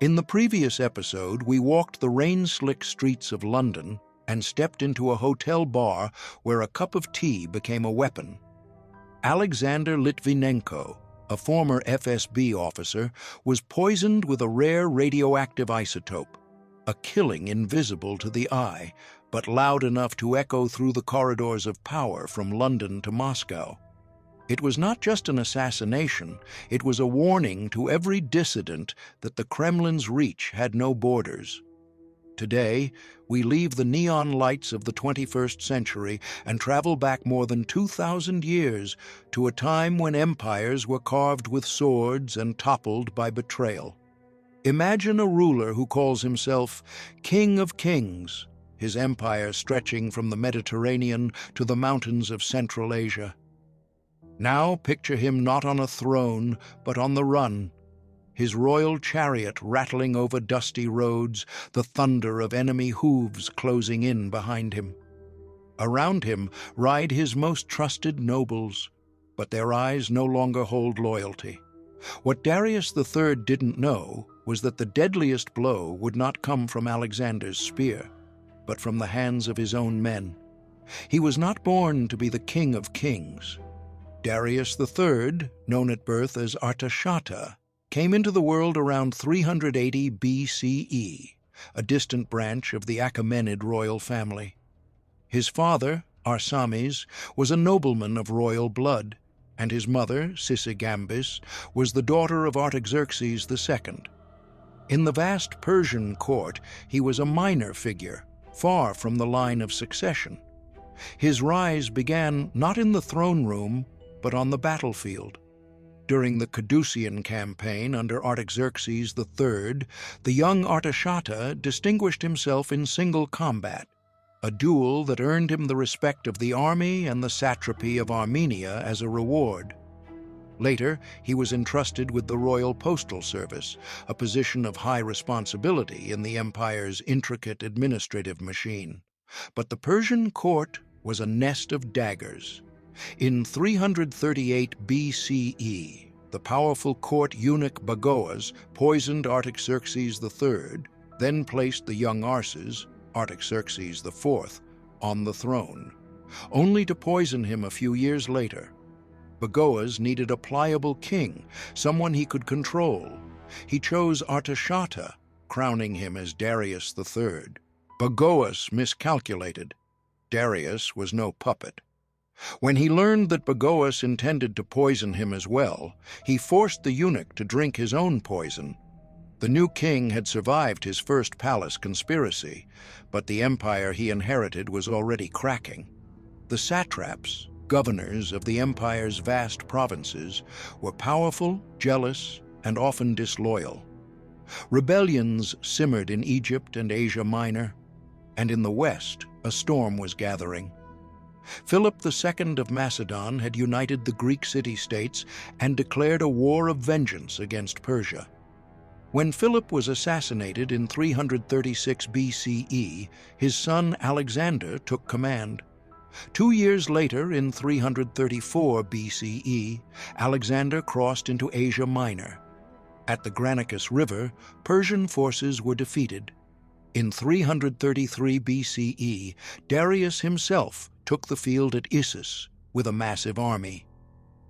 In the previous episode, we walked the rain-slick streets of London and stepped into a hotel bar where a cup of tea became a weapon. Alexander Litvinenko, a former FSB officer, was poisoned with a rare radioactive isotope, a killing invisible to the eye, but loud enough to echo through the corridors of power from London to Moscow. It was not just an assassination, it was a warning to every dissident that the Kremlin's reach had no borders. Today, we leave the neon lights of the 21st century and travel back more than 2,000 years to a time when empires were carved with swords and toppled by betrayal. Imagine a ruler who calls himself King of Kings, his empire stretching from the Mediterranean to the mountains of Central Asia. Now picture him not on a throne, but on the run, his royal chariot rattling over dusty roads, the thunder of enemy hooves closing in behind him. Around him ride his most trusted nobles, but their eyes no longer hold loyalty. What Darius III didn't know was that the deadliest blow would not come from Alexander's spear, but from the hands of his own men. He was not born to be the king of kings. Darius III, known at birth as Artashata, came into the world around 380 BCE, a distant branch of the Achaemenid royal family. His father, Arsames, was a nobleman of royal blood, and his mother, Sisygambis, was the daughter of Artaxerxes II. In the vast Persian court, he was a minor figure, far from the line of succession. His rise began not in the throne room, but on the battlefield. During the Caducean campaign under Artaxerxes III, the young Artashata distinguished himself in single combat, a duel that earned him the respect of the army and the satrapy of Armenia as a reward. Later, he was entrusted with the royal postal service, a position of high responsibility in the empire's intricate administrative machine. But the Persian court was a nest of daggers. In 338 BCE, the powerful court eunuch Bagoas poisoned Artaxerxes III, then placed the young Arses, Artaxerxes IV, on the throne, only to poison him a few years later. Bagoas needed a pliable king, someone he could control. He chose Artashata, crowning him as Darius III. Bagoas miscalculated. Darius was no puppet. When he learned that Bagoas intended to poison him as well, he forced the eunuch to drink his own poison. The new king had survived his first palace conspiracy, but the empire he inherited was already cracking. The satraps, governors of the empire's vast provinces, were powerful, jealous, and often disloyal. Rebellions simmered in Egypt and Asia Minor, and in the west a storm was gathering. Philip II of Macedon had united the Greek city-states and declared a war of vengeance against Persia. When Philip was assassinated in 336 BCE, his son Alexander took command. 2 years later, in 334 BCE, Alexander crossed into Asia Minor. At the Granicus River, Persian forces were defeated. In 333 BCE, Darius himself took the field at Issus with a massive army.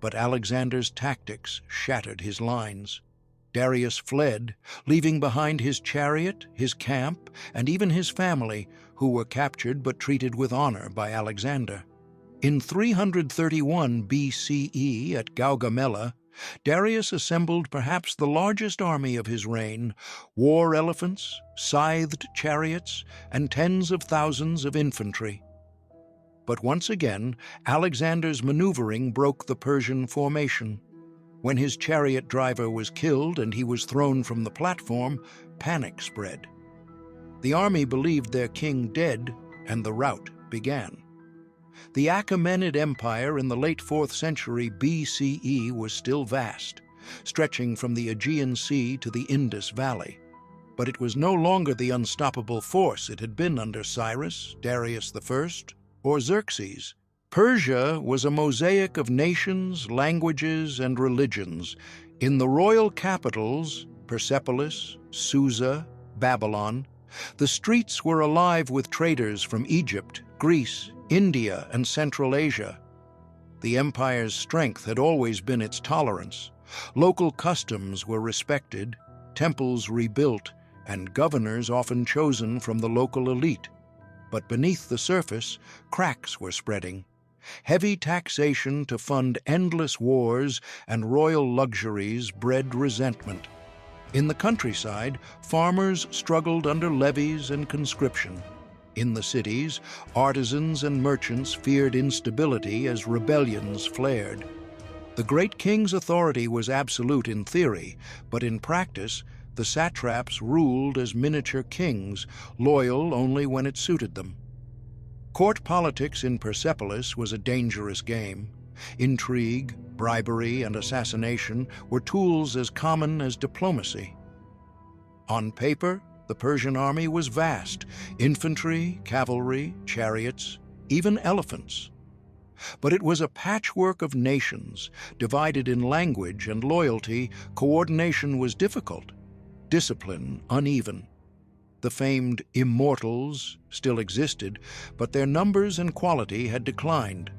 But Alexander's tactics shattered his lines. Darius fled, leaving behind his chariot, his camp, and even his family, who were captured but treated with honor by Alexander. In 331 BCE at Gaugamela, Darius assembled perhaps the largest army of his reign: war elephants, scythed chariots, and tens of thousands of infantry. But once again, Alexander's maneuvering broke the Persian formation. When his chariot driver was killed and he was thrown from the platform, panic spread. The army believed their king dead, and the rout began. The Achaemenid Empire in the late 4th century BCE was still vast, stretching from the Aegean Sea to the Indus Valley. But it was no longer the unstoppable force it had been under Cyrus, Darius I, or Xerxes. Persia was a mosaic of nations, languages, and religions. In the royal capitals, Persepolis, Susa, Babylon. The streets were alive with traders from Egypt, Greece, India, and Central Asia. The empire's strength had always been its tolerance. Local customs were respected, temples rebuilt, and governors often chosen from the local elite. But beneath the surface, cracks were spreading. Heavy taxation to fund endless wars and royal luxuries bred resentment. In the countryside, farmers struggled under levies and conscription. In the cities, artisans and merchants feared instability as rebellions flared. The great king's authority was absolute in theory, but in practice, the satraps ruled as miniature kings, loyal only when it suited them. Court politics in Persepolis was a dangerous game. Intrigue, bribery, and assassination were tools as common as diplomacy. On paper, the Persian army was vast: infantry, cavalry, chariots, even elephants. But it was a patchwork of nations. Divided in language and loyalty, coordination was difficult, discipline uneven. The famed immortals still existed, but their numbers and quality had declined.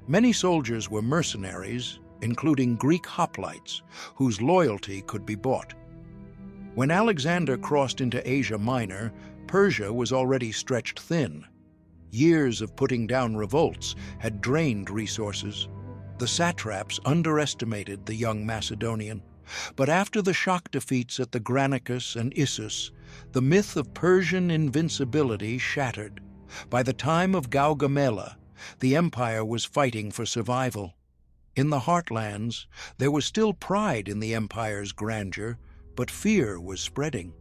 Many soldiers were mercenaries, including Greek hoplites, whose loyalty could be bought. When Alexander crossed into Asia Minor, Persia was already stretched thin. Years of putting down revolts had drained resources. The satraps underestimated the young Macedonian. But after the shock defeats at the Granicus and Issus, the myth of Persian invincibility shattered. By the time of Gaugamela, the empire was fighting for survival. In the heartlands, there was still pride in the empire's grandeur, but fear was spreading.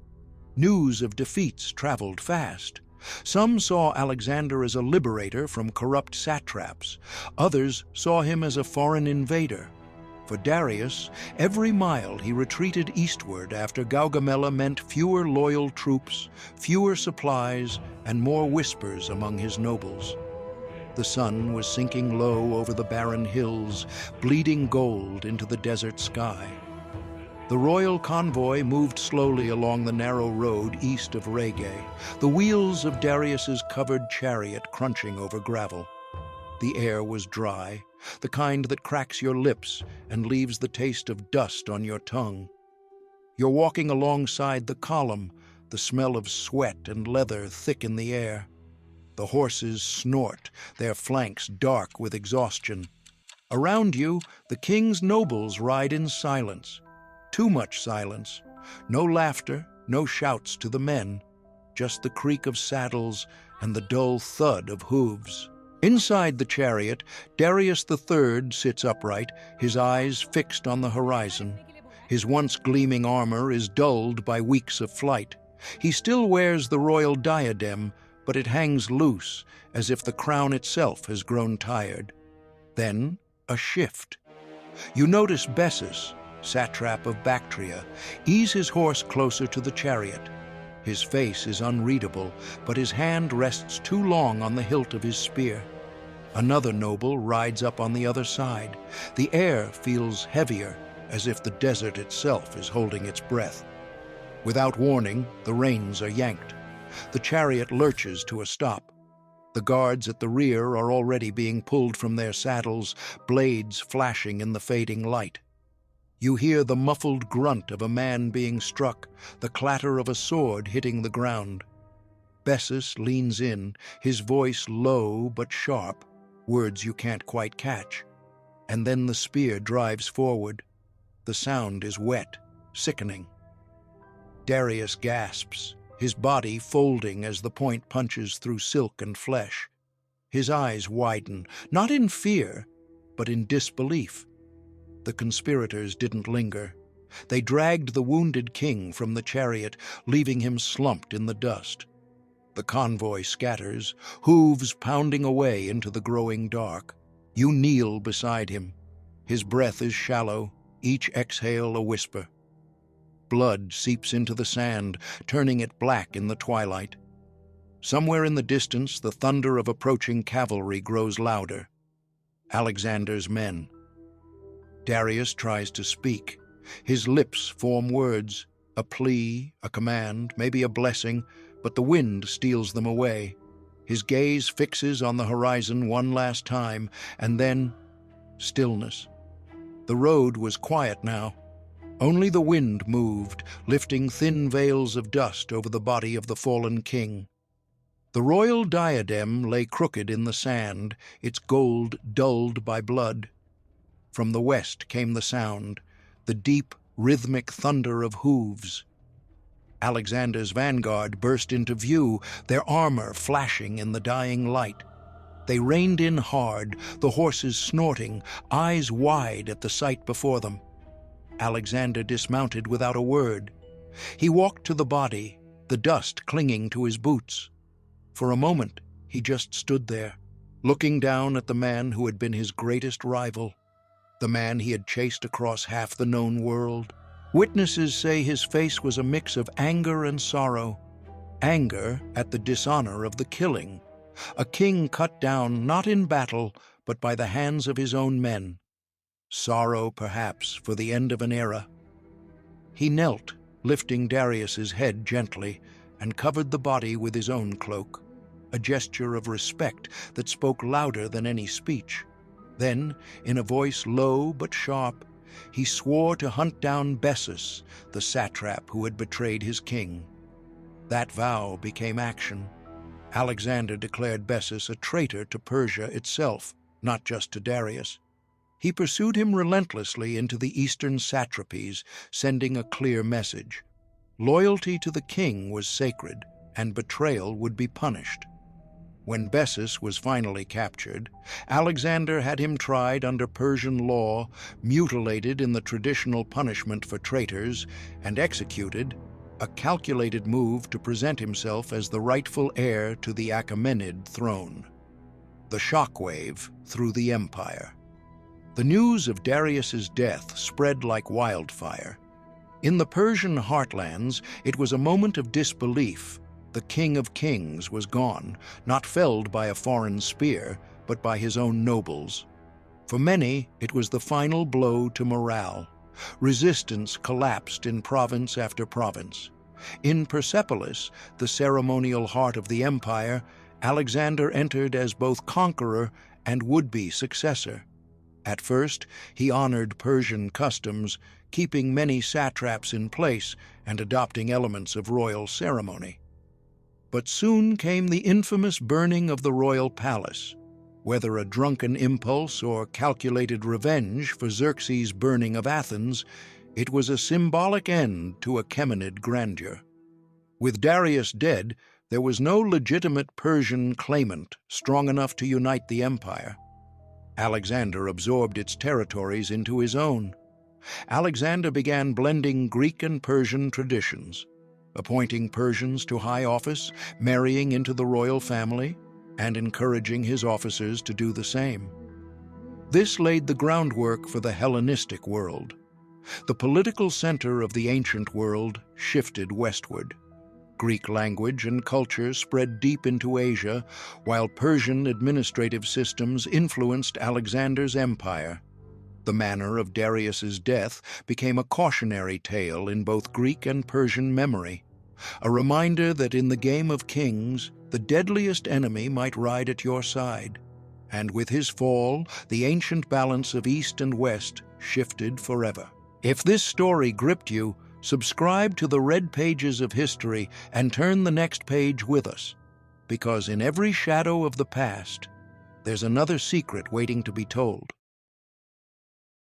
News of defeats traveled fast. Some saw Alexander as a liberator from corrupt satraps. Others saw him as a foreign invader. For Darius, every mile he retreated eastward after Gaugamela meant fewer loyal troops, fewer supplies, and more whispers among his nobles. The sun was sinking low over the barren hills, bleeding gold into the desert sky. The royal convoy moved slowly along the narrow road east of Rege, the wheels of Darius's covered chariot crunching over gravel. The air was dry, the kind that cracks your lips and leaves the taste of dust on your tongue. You're walking alongside the column, the smell of sweat and leather thick in the air. The horses snort, their flanks dark with exhaustion. Around you, the king's nobles ride in silence. Too much silence. No laughter, no shouts to the men, just the creak of saddles and the dull thud of hooves. Inside the chariot, Darius III sits upright, his eyes fixed on the horizon. His once gleaming armor is dulled by weeks of flight. He still wears the royal diadem, but it hangs loose, as if the crown itself has grown tired. Then, a shift. You notice Bessus, satrap of Bactria, ease his horse closer to the chariot. His face is unreadable, but his hand rests too long on the hilt of his spear. Another noble rides up on the other side. The air feels heavier, as if the desert itself is holding its breath. Without warning, the reins are yanked. The chariot lurches to a stop. The guards at the rear are already being pulled from their saddles, blades flashing in the fading light. You hear the muffled grunt of a man being struck, the clatter of a sword hitting the ground. Bessus leans in, his voice low but sharp, words you can't quite catch. And then the spear drives forward. The sound is wet, sickening. Darius gasps, his body folding as the point punches through silk and flesh. His eyes widen, not in fear, but in disbelief. The conspirators didn't linger. They dragged the wounded king from the chariot, leaving him slumped in the dust. The convoy scatters, hooves pounding away into the growing dark. You kneel beside him. His breath is shallow, each exhale a whisper. Blood seeps into the sand, turning it black in the twilight. Somewhere in the distance, the thunder of approaching cavalry grows louder. Alexander's men. Darius tries to speak. His lips form words, A plea, a command, maybe a blessing, but the wind steals them away. His gaze fixes on the horizon one last time, and then stillness. The road was quiet now. Only the wind moved, lifting thin veils of dust over the body of the fallen king. The royal diadem lay crooked in the sand, its gold dulled by blood. From the west came the sound, the deep, rhythmic thunder of hooves. Alexander's vanguard burst into view, their armor flashing in the dying light. They reined in hard, the horses snorting, eyes wide at the sight before them. Alexander dismounted without a word. He walked to the body, the dust clinging to his boots. For a moment, he just stood there, looking down at the man who had been his greatest rival, the man he had chased across half the known world. Witnesses say his face was a mix of anger and sorrow. Anger at the dishonor of the killing, a king cut down not in battle, but by the hands of his own men. Sorrow, perhaps, for the end of an era. He knelt, lifting Darius's head gently, and covered the body with his own cloak, a gesture of respect that spoke louder than any speech. Then, in a voice low but sharp, he swore to hunt down Bessus, the satrap who had betrayed his king. That vow became action. Alexander declared Bessus a traitor to Persia itself, not just to Darius. He pursued him relentlessly into the eastern satrapies, sending a clear message. Loyalty to the king was sacred, and betrayal would be punished. When Bessus was finally captured, Alexander had him tried under Persian law, mutilated in the traditional punishment for traitors, and executed, a calculated move to present himself as the rightful heir to the Achaemenid throne. The shockwave through the empire. The news of Darius's death spread like wildfire. In the Persian heartlands, it was a moment of disbelief. The King of Kings was gone, not felled by a foreign spear, but by his own nobles. For many, it was the final blow to morale. Resistance collapsed in province after province. In Persepolis, the ceremonial heart of the empire, Alexander entered as both conqueror and would-be successor. At first, he honored Persian customs, keeping many satraps in place and adopting elements of royal ceremony. But soon came the infamous burning of the royal palace. Whether a drunken impulse or calculated revenge for Xerxes' burning of Athens, it was a symbolic end to Achaemenid grandeur. With Darius dead, there was no legitimate Persian claimant strong enough to unite the empire. Alexander absorbed its territories into his own. Alexander began blending Greek and Persian traditions, appointing Persians to high office, marrying into the royal family, and encouraging his officers to do the same. This laid the groundwork for the Hellenistic world. The political center of the ancient world shifted westward. Greek language and culture spread deep into Asia, while Persian administrative systems influenced Alexander's empire. The manner of Darius's death became a cautionary tale in both Greek and Persian memory, a reminder that in the game of kings, the deadliest enemy might ride at your side. And with his fall, the ancient balance of East and West shifted forever. If this story gripped you, subscribe to the Red Pages of History and turn the next page with us, because in every shadow of the past, there's another secret waiting to be told.